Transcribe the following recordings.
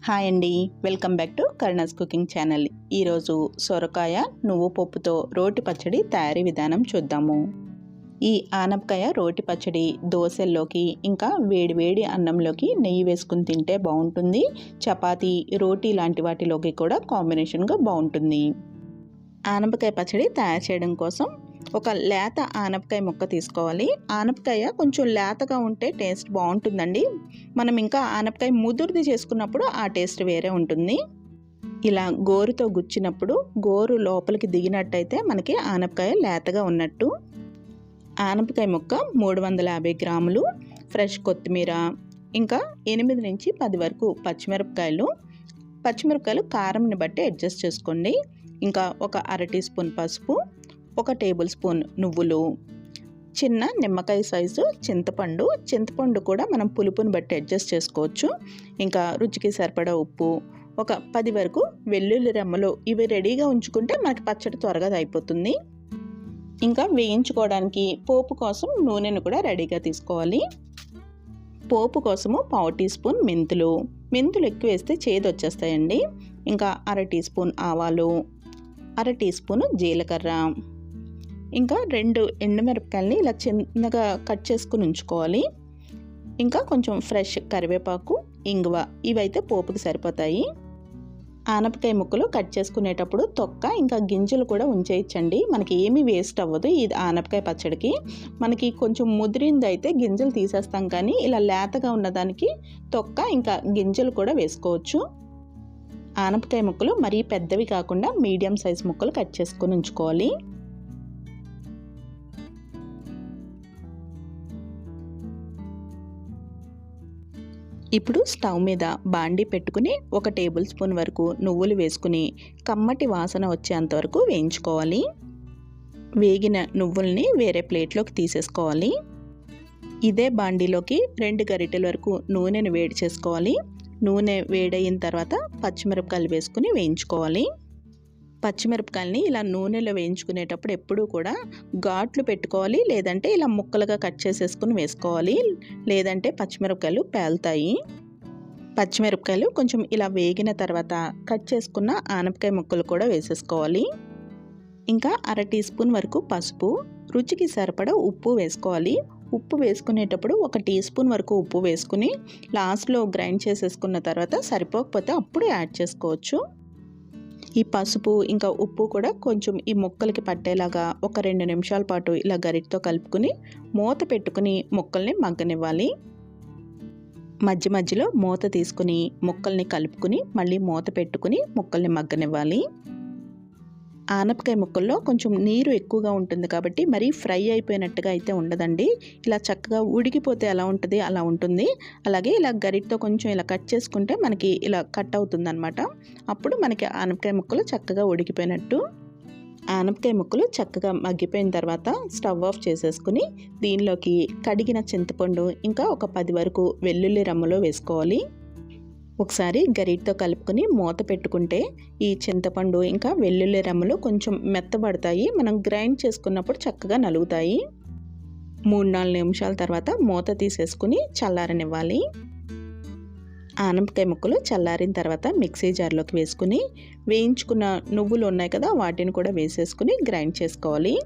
Hi అండి, welcome back to Karuna's cooking channel. ఈరోజు సొరకాయ నువ్వు పప్పుతో రోటి పచ్చడి తయారీ విధానం చూద్దాము. ఈ ఆనపకాయ రోటి పచ్చడి దోశల్లోకి ఇంకా వేడి అన్నంలోకి నెయ్యి వేసుకుని తింటే బాగుంటుంది. చపాతీ, రోటీ లాంటి వాటిలోకి కూడా కాంబినేషన్గా బాగుంటుంది. ఆనపకాయ పచ్చడి తయారు చేయడం కోసం ఒక లేత ఆనపకాయ ముక్క తీసుకోవాలి. ఆనపకాయ కొంచెం లేతగా ఉంటే టేస్ట్ బాగుంటుందండి. మనం ఇంకా ఆనపకాయ ముదురుది చేసుకున్నప్పుడు ఆ టేస్ట్ వేరే ఉంటుంది. ఇలా గోరుతో గుచ్చినప్పుడు గోరు లోపలికి దిగినట్టయితే మనకి ఆనపకాయ లేతగా ఉన్నట్టు. ఆనపకాయ ముక్క 350 గ్రాములు, ఫ్రెష్ కొత్తిమీర, ఇంకా 8 నుంచి 10 వరకు పచ్చిమిరపకాయలు కారంని బట్టి అడ్జస్ట్ చేసుకోండి. ఇంకా ఒక అర టీ స్పూన్ పసుపు, 1 టేబుల్ స్పూన్ నువ్వులు, చిన్న నిమ్మకాయ సైజు చింతపండు కూడా మనం పులుపుని బట్టి అడ్జస్ట్ చేసుకోవచ్చు. ఇంకా రుచికి సరిపడా ఉప్పు, ఒక 10 వరకు వెల్లుల్లి రెమ్మలు. ఇవి రెడీగా ఉంచుకుంటే మనకి పచ్చడి త్వరగా అయిపోతుంది. ఇంకా వేయించుకోవడానికి పోపు కోసం నూనెను కూడా రెడీగా తీసుకోవాలి. పోపు కోసము 1/2 టీ స్పూన్ మెంతులు ఎక్కువ వేస్తే చేదు వచ్చేస్తాయండి. ఇంకా అర టీ స్పూన్ ఆవాలు, అర టీ స్పూన్ జీలకర్ర, ఇంకా 2 ఎండుమిరపకాయలని ఇలా చిన్నగా కట్ చేసుకుని ఉంచుకోవాలి. ఇంకా కొంచెం ఫ్రెష్ కరివేపాకు, ఇంగువ, ఇవైతే పోపుకి సరిపోతాయి. ఆనపకాయ ముక్కలు కట్ చేసుకునేటప్పుడు తొక్క ఇంకా గింజలు కూడా ఉంచేయచ్చండి. మనకి ఏమీ వేస్ట్ అవ్వదు ఈ ఆనపకాయ పచ్చడికి. మనకి కొంచెం ముదిరింది అయితే గింజలు తీసేస్తాం, కానీ ఇలా లేతగా ఉన్నదానికి తొక్క ఇంకా గింజలు కూడా వేసుకోవచ్చు. ఆనపకాయ ముక్కలు మరీ పెద్దవి కాకుండా మీడియం సైజ్ ముక్కలు కట్ చేసుకొని ఉంచుకోవాలి. ఇప్పుడు స్టవ్ మీద బాండీ పెట్టుకుని 1 టేబుల్ స్పూన్ వరకు నువ్వులు వేసుకుని కమ్మటి వాసన వచ్చేంత వరకు వేయించుకోవాలి. వేగిన నువ్వుల్ని వేరే ప్లేట్లోకి తీసేసుకోవాలి. ఇదే బాండీలోకి 2 గరిటెల వరకు నూనెను వేడి చేసుకోవాలి. నూనె వేడయిన తర్వాత పచ్చిమిరపకాయలు వేసుకుని వేయించుకోవాలి. పచ్చిమిరపకాయలని ఇలా నూనెలో వేయించుకునేటప్పుడు ఎప్పుడూ కూడా ఘాట్లు పెట్టుకోవాలి, లేదంటే ఇలా ముక్కలుగా కట్ చేసేసుకుని వేసుకోవాలి, లేదంటే పచ్చిమిరపకాయలు పేలుతాయి. పచ్చిమిరపకాయలు కొంచెం ఇలా వేగిన తర్వాత కట్ చేసుకున్న ఆనపకాయ ముక్కలు కూడా వేసేసుకోవాలి. ఇంకా అర టీ స్పూన్ వరకు పసుపు, రుచికి సరిపడా ఉప్పు వేసుకోవాలి. ఉప్పు వేసుకునేటప్పుడు 1 టీ స్పూన్ వరకు ఉప్పు వేసుకుని లాస్ట్లో గ్రైండ్ చేసేసుకున్న తర్వాత సరిపోకపోతే అప్పుడు యాడ్ చేసుకోవచ్చు. ఈ పసుపు ఇంకా ఉప్పు కూడా కొంచెం ఈ ముక్కలకి పట్టేలాగా ఒక 2 నిమిషాల పాటు ఇలా గరిటతో కలుపుకుని మూత పెట్టుకుని ముక్కల్ని మగ్గనివ్వాలి. మధ్యలో మూత తీసుకుని ముక్కల్ని కలుపుకుని మళ్ళీ మూత పెట్టుకుని ముక్కల్ని మగ్గనివ్వాలి. ఆనపకాయ ముక్కల్లో కొంచెం నీరు ఎక్కువగా ఉంటుంది కాబట్టి మరీ ఫ్రై అయిపోయినట్టుగా అయితే ఉండదండి. ఇలా చక్కగా ఉడికిపోతే ఎలా ఉంటుంది అలా ఉంటుంది. అలాగే ఇలా గరిటతో కొంచెం ఇలా కట్ చేసుకుంటే మనకి ఇలా కట్ అవుతుందన్నమాట. అప్పుడు మనకి ఆనపకాయ ముక్కలు చక్కగా ఉడికిపోయినట్టు. ఆనపకాయ ముక్కలు చక్కగా మగ్గిపోయిన తర్వాత స్టవ్ ఆఫ్ చేసేసుకుని దీనిలోకి కడిగిన చింతపండు ఇంకా ఒక 10 వరకు వెల్లుల్లి రెమ్మలు వేసుకోవాలి. ఒకసారి గరిటతో కలుపుకొని మూత పెట్టుకుంటే ఈ చింతపండు ఇంకా వెల్లుల్లి రెమ్మలు కొంచెం మెత్తబడతాయి. మనం గ్రైండ్ చేసుకున్నప్పుడు చక్కగా నలుగుతాయి. 3-4 నిమిషాల తర్వాత మూత తీసేసుకుని చల్లారనివ్వాలి. ఆనపకాయ ముక్కలు చల్లారిన తర్వాత మిక్సీ జార్లోకి వేసుకుని వేయించుకున్న నువ్వులు ఉన్నాయి కదా, వాటిని కూడా వేసేసుకుని గ్రైండ్ చేసుకోవాలి.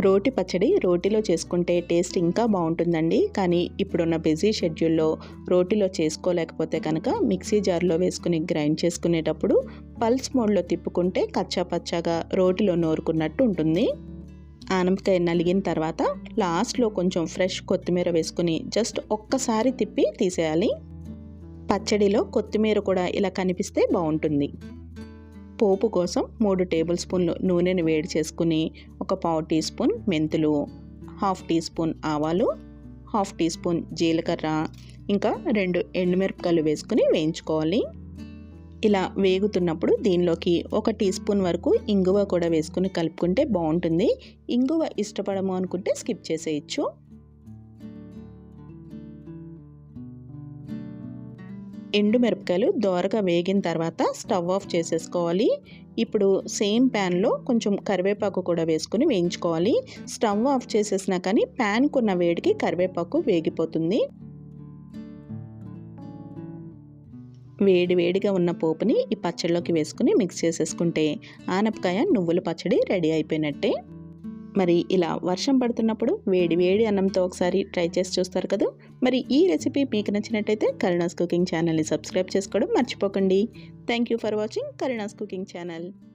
రోటి పచ్చడి రోటిలో చేసుకుంటే టేస్ట్ ఇంకా బాగుంటుందండి. కానీ ఇప్పుడున్న బిజీ షెడ్యూల్లో రోటిలో చేసుకోలేకపోతే కనుక మిక్సీ జార్లో వేసుకుని గ్రైండ్ చేసుకునేటప్పుడు పల్స్ మోడ్లో తిప్పుకుంటే కచ్చా పచ్చాగా రోటిలో నూరుకున్నట్టు ఉంటుంది. ఆనపకాయ నలిగిన తర్వాత లాస్ట్లో కొంచెం ఫ్రెష్ కొత్తిమీర వేసుకుని జస్ట్ ఒక్కసారి తిప్పి తీసేయాలి. పచ్చడిలో కొత్తిమీర కూడా ఇలా కనిపిస్తే బాగుంటుంది. పోపు కోసం 3 టేబుల్ స్పూన్లు నూనెను వేడి చేసుకుని ఒక 1/2 టీ స్పూన్ మెంతులు, 1/2 టీ స్పూన్ ఆవాలు, 1/2 టీ స్పూన్ జీలకర్ర, ఇంకా 2 ఎండుమిరపకాయలు వేసుకుని వేయించుకోవాలి. ఇలా వేగుతున్నప్పుడు దీనిలోకి 1 టీ స్పూన్ వరకు ఇంగువ కూడా వేసుకుని కలుపుకుంటే బాగుంటుంది. ఇంగువ ఇష్టపడము అనుకుంటే స్కిప్ చేసేయచ్చు. ఎండుమిరపకాయలు దోరగా వేగిన తర్వాత స్టవ్ ఆఫ్ చేసేసుకోవాలి. ఇప్పుడు సేమ్ ప్యాన్లో కొంచెం కరివేపాకు కూడా వేసుకుని వేయించుకోవాలి. స్టవ్ ఆఫ్ చేసేసినా కానీ ప్యాన్కు ఉన్న వేడికి కరివేపాకు వేగిపోతుంది. వేడి వేడిగా ఉన్న పోపుని ఈ పచ్చడిలోకి వేసుకుని మిక్స్ చేసేసుకుంటే ఆనపకాయ నువ్వుల పచ్చడి రెడీ అయిపోయినట్టే. మరి ఇలా వర్షం పడుతున్నప్పుడు వేడి వేడి అన్నంతో ఒకసారి ట్రై చేసి చూస్తారు కదా. మరి ఈ రెసిపీ మీకు నచ్చినట్టయితే కరుణాస్ కుకింగ్ ఛానల్ని సబ్స్క్రైబ్ చేసుకోవడం మర్చిపోకండి. Thank you for watching Karuna's cooking channel.